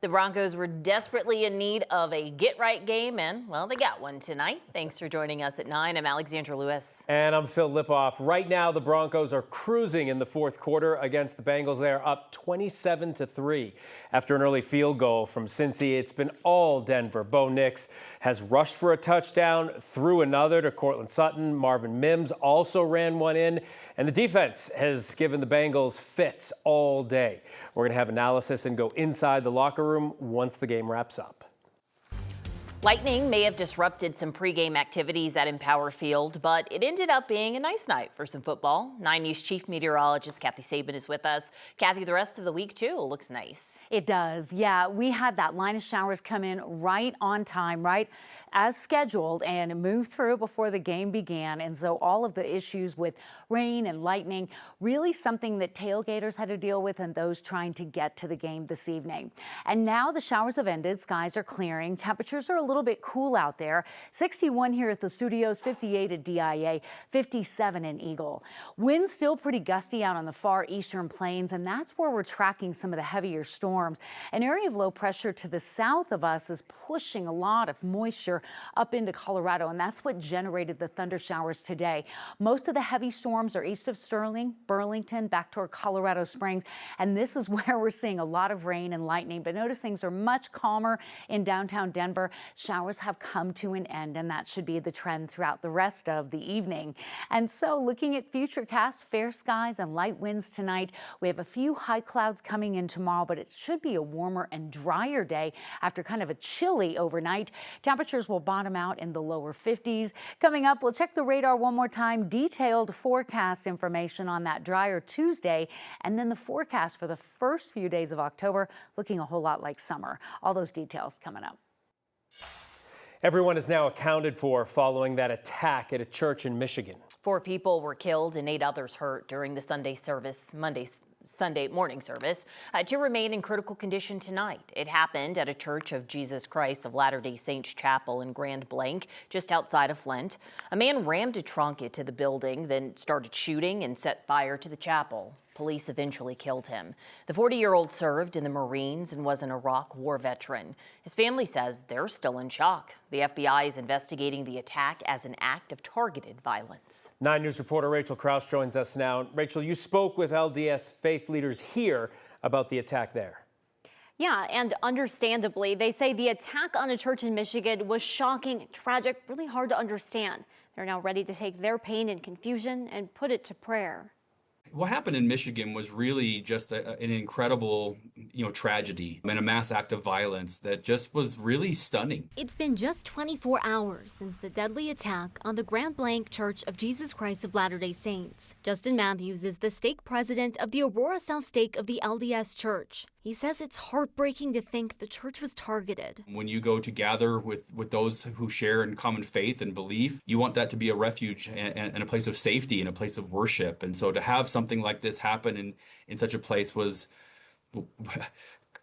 The Broncos were desperately in need of a get-right game, and, well, they got one tonight. Thanks for joining us at 9. I'm Alexandra Lewis. And I'm Phil Lipoff. Right now, the Broncos are cruising in the fourth quarter against the Bengals. They are up 27-3. After an early field goal from Cincy, it's been all Denver. Bo Nix has rushed for a touchdown, threw another to Cortland Sutton. Marvin Mims also ran one in. And the defense has given the Bengals fits all day. We're going to have analysis and go inside the locker room once the game wraps up. Lightning may have disrupted some pregame activities at Empower Field, but it ended up being a nice night for some football. 9 News chief meteorologist Kathy Sabin is with us. Kathy, the rest of the week, too, looks nice. It does. Yeah, we had that line of showers come in right on time, right as scheduled, and move through before the game began. And so all of the issues with rain and lightning, really something that tailgaters had to deal with and those trying to get to the game this evening. And now the showers have ended. Skies are clearing. Temperatures are a little bit cool out there. 61 here at the studios, 58 at DIA, 57 in Eagle. Winds still pretty gusty out on the far eastern plains, and that's where we're tracking some of the heavier storms. An area of low pressure to the south of us is pushing a lot of moisture up into Colorado, and that's what generated the thunder showers today. Most of the heavy storms are east of Sterling, Burlington, back toward Colorado Springs, and this is where we're seeing a lot of rain and lightning. But notice things are much calmer in downtown Denver. Showers have come to an end, and that should be the trend throughout the rest of the evening. And so looking at futurecast, fair skies and light winds tonight. We have a few high clouds coming in tomorrow, but it should be a warmer and drier day after kind of a chilly overnight. Temperatures will bottom out in the lower 50s. Coming up, we'll check the radar one more time. Detailed forecast information on that drier Tuesday, and then the forecast for the first few days of October looking a whole lot like summer. All those details coming up. Everyone is now accounted for following that attack at a church in Michigan. 4 people were killed and 8 others hurt during the Sunday morning service to remain in critical condition tonight. It happened at a Church of Jesus Christ of Latter-day Saints chapel in Grand Blanc, just outside of Flint. A man rammed a trunk into the building, then started shooting and set fire to the chapel. Police eventually killed him. The 40-year-old served in the Marines and was an Iraq War veteran. His family says they're still in shock. The FBI is investigating the attack as an act of targeted violence. 9 News reporter Rachel Krause joins us now. Rachel, you spoke with LDS faith leaders here about the attack there. Yeah, and understandably, they say the attack on a church in Michigan was shocking, tragic, really hard to understand. They're now ready to take their pain and confusion and put it to prayer. What happened in Michigan was really just an incredible, tragedy and a mass act of violence that just was really stunning. It's been just 24 hours since the deadly attack on the Grand Blanc Church of Jesus Christ of Latter-day Saints. Justin Matthews is the stake president of the Aurora South stake of the LDS Church. He says it's heartbreaking to think the church was targeted. When you go to gather with those who share in common faith and belief, you want that to be a refuge and a place of safety and a place of worship. And so to have something like this happen in such a place was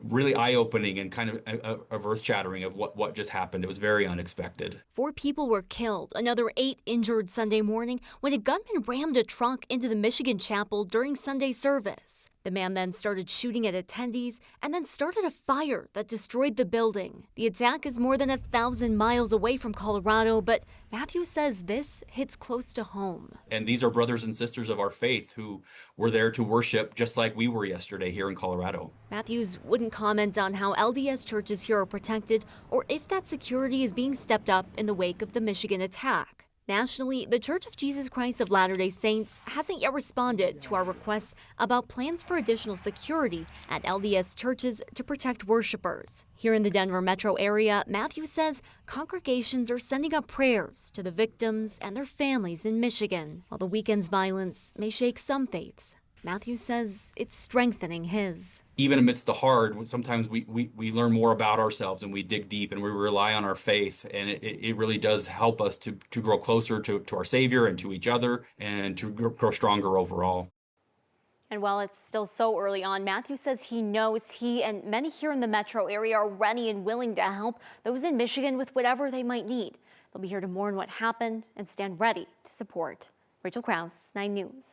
really eye-opening and kind of earth-shattering of what just happened. It was very unexpected. 4 people were killed, another 8 injured Sunday morning when a gunman rammed a trunk into the Michigan chapel during Sunday service. The man then started shooting at attendees and then started a fire that destroyed the building. The attack is more than 1,000 miles away from Colorado, but Matthews says this hits close to home. And these are brothers and sisters of our faith who were there to worship just like we were yesterday here in Colorado. Matthews wouldn't comment on how LDS churches here are protected or if that security is being stepped up in the wake of the Michigan attack. Nationally, the Church of Jesus Christ of Latter-day Saints hasn't yet responded to our requests about plans for additional security at LDS churches to protect worshipers. Here in the Denver metro area, Matthews says congregations are sending up prayers to the victims and their families in Michigan. While the weekend's violence may shake some faiths, Matthews says it's strengthening his. Even amidst the hard, sometimes we learn more about ourselves and we dig deep and we rely on our faith. And it really does help us to grow closer to our Savior and to each other and to grow stronger overall. And while it's still so early on, Matthews says he knows he and many here in the metro area are ready and willing to help those in Michigan with whatever they might need. They'll be here to mourn what happened and stand ready to support. Rachel Krause, 9 News.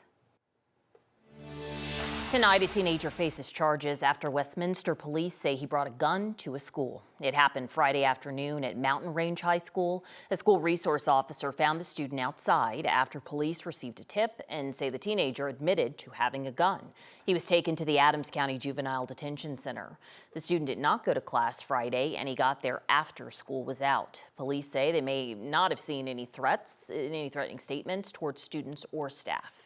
Tonight, a teenager faces charges after Westminster police say he brought a gun to a school. It happened Friday afternoon at Mountain Range High School. A school resource officer found the student outside after police received a tip and say the teenager admitted to having a gun. He was taken to the Adams County Juvenile Detention Center. The student did not go to class Friday, and he got there after school was out. Police say they may not have seen any threatening statements towards students or staff.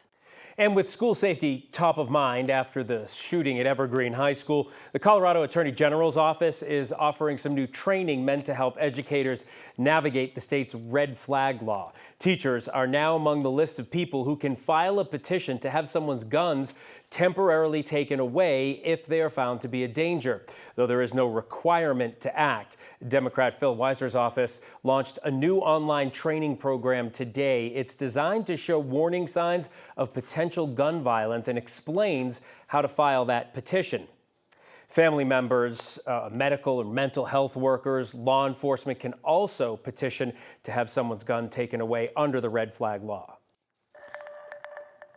And with school safety top of mind after the shooting at Evergreen High School, the Colorado Attorney General's office is offering some new training meant to help educators navigate the state's red flag law. Teachers are now among the list of people who can file a petition to have someone's guns temporarily taken away if they are found to be a danger, though there is no requirement to act. Democrat Phil Weiser's office launched a new online training program today. It's designed to show warning signs of potential gun violence and explains how to file that petition. Family members, medical or mental health workers, law enforcement can also petition to have someone's gun taken away under the red flag law.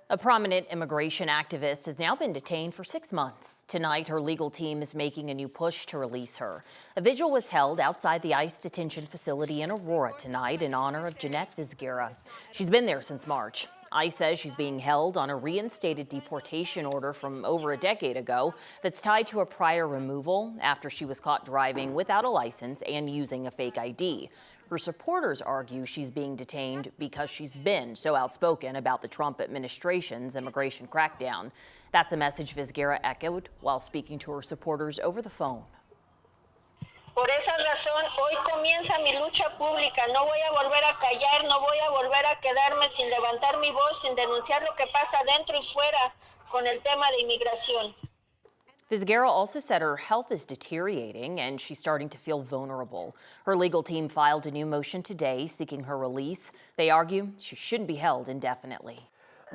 A prominent immigration activist has now been detained for 6 months. Tonight, her legal team is making a new push to release her. A vigil was held outside the ICE detention facility in Aurora tonight in honor of Jeanette Vizguerra. She's been there since March. ICE says she's being held on a reinstated deportation order from over a decade ago that's tied to a prior removal after she was caught driving without a license and using a fake ID. Her supporters argue she's being detained because she's been so outspoken about the Trump administration's immigration crackdown. That's a message Vizguerra echoed while speaking to her supporters over the phone. Por esa razón, hoy comienza mi lucha pública. No voy a volver a callar, no voy a volver a quedarme sin levantar mi voz, sin denunciar lo que pasa dentro y fuera con el tema de inmigración. Vizguerra also said her health is deteriorating and she's starting to feel vulnerable. Her legal team filed a new motion today seeking her release. They argue she shouldn't be held indefinitely.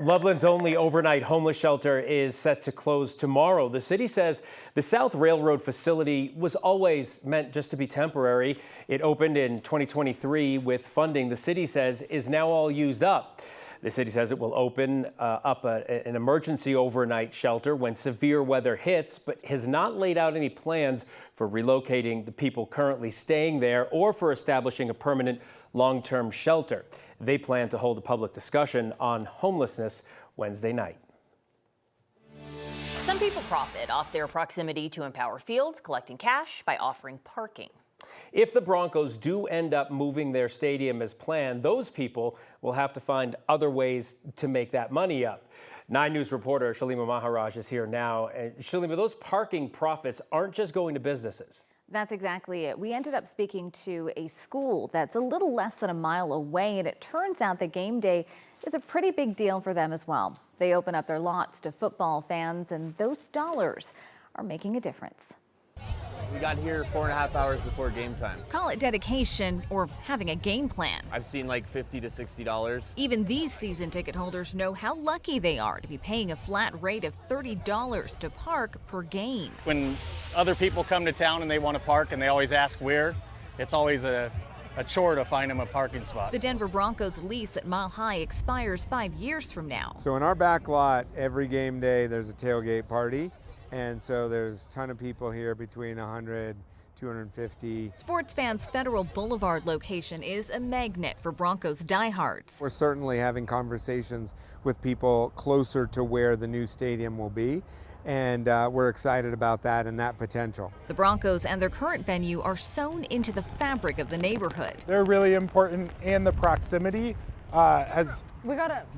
Loveland's only overnight homeless shelter is set to close tomorrow. The city says the South Railroad facility was always meant just to be temporary. It opened in 2023 with funding the city says is now all used up. The city says it will open up an emergency overnight shelter when severe weather hits, but has not laid out any plans for relocating the people currently staying there or for establishing a permanent long-term shelter. They plan to hold a public discussion on homelessness Wednesday night. Some people profit off their proximity to Empower Field, collecting cash by offering parking. If the Broncos do end up moving their stadium as planned, those people will have to find other ways to make that money up. 9 News reporter Shalima Maharaj is here now. And Shalima, those parking profits aren't just going to businesses. That's exactly it. We ended up speaking to a school that's a little less than a mile away, and it turns out that game day is a pretty big deal for them as well. They open up their lots to football fans, and those dollars are making a difference. We got here 4.5 hours before game time. Call it dedication or having a game plan. I've seen like $50 to $60. Even these season ticket holders know how lucky they are to be paying a flat rate of $30 to park per game. When other people come to town and they want to park and they always ask where, it's always a chore to find them a parking spot. The Denver Broncos lease at Mile High expires 5 years from now. So in our back lot, every game day, there's a tailgate party. And so there's a ton of people here, between 100, 250. Sports Fans' Federal Boulevard location is a magnet for Broncos diehards. We're certainly having conversations with people closer to where the new stadium will be. And we're excited about that and that potential. The Broncos and their current venue are sewn into the fabric of the neighborhood. They're really important, and the proximity has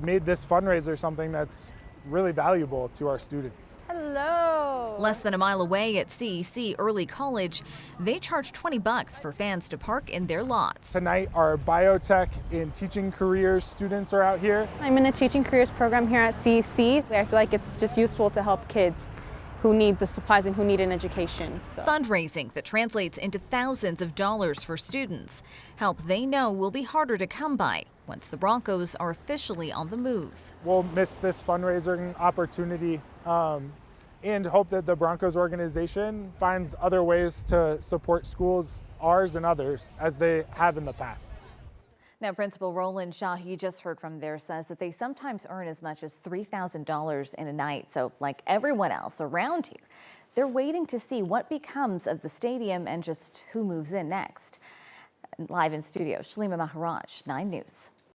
made this fundraiser something that's really valuable to our students. Hello. Less than a mile away at CEC Early College, they charge $20 for fans to park in their lots. Tonight, our biotech and teaching careers students are out here. I'm in a teaching careers program here at CEC. I feel like it's just useful to help kids who need the supplies and who need an education. So. Fundraising that translates into thousands of dollars for students. Help they know will be harder to come by once the Broncos are officially on the move. We'll miss this fundraising opportunity and hope that the Broncos organization finds other ways to support schools, ours and others, as they have in the past. Now, Principal Roland Shaw, who you just heard from there, says that they sometimes earn as much as $3,000 in a night. So like everyone else around here, they're waiting to see what becomes of the stadium and just who moves in next. Live in studio, Shalima Maharaj, 9 News.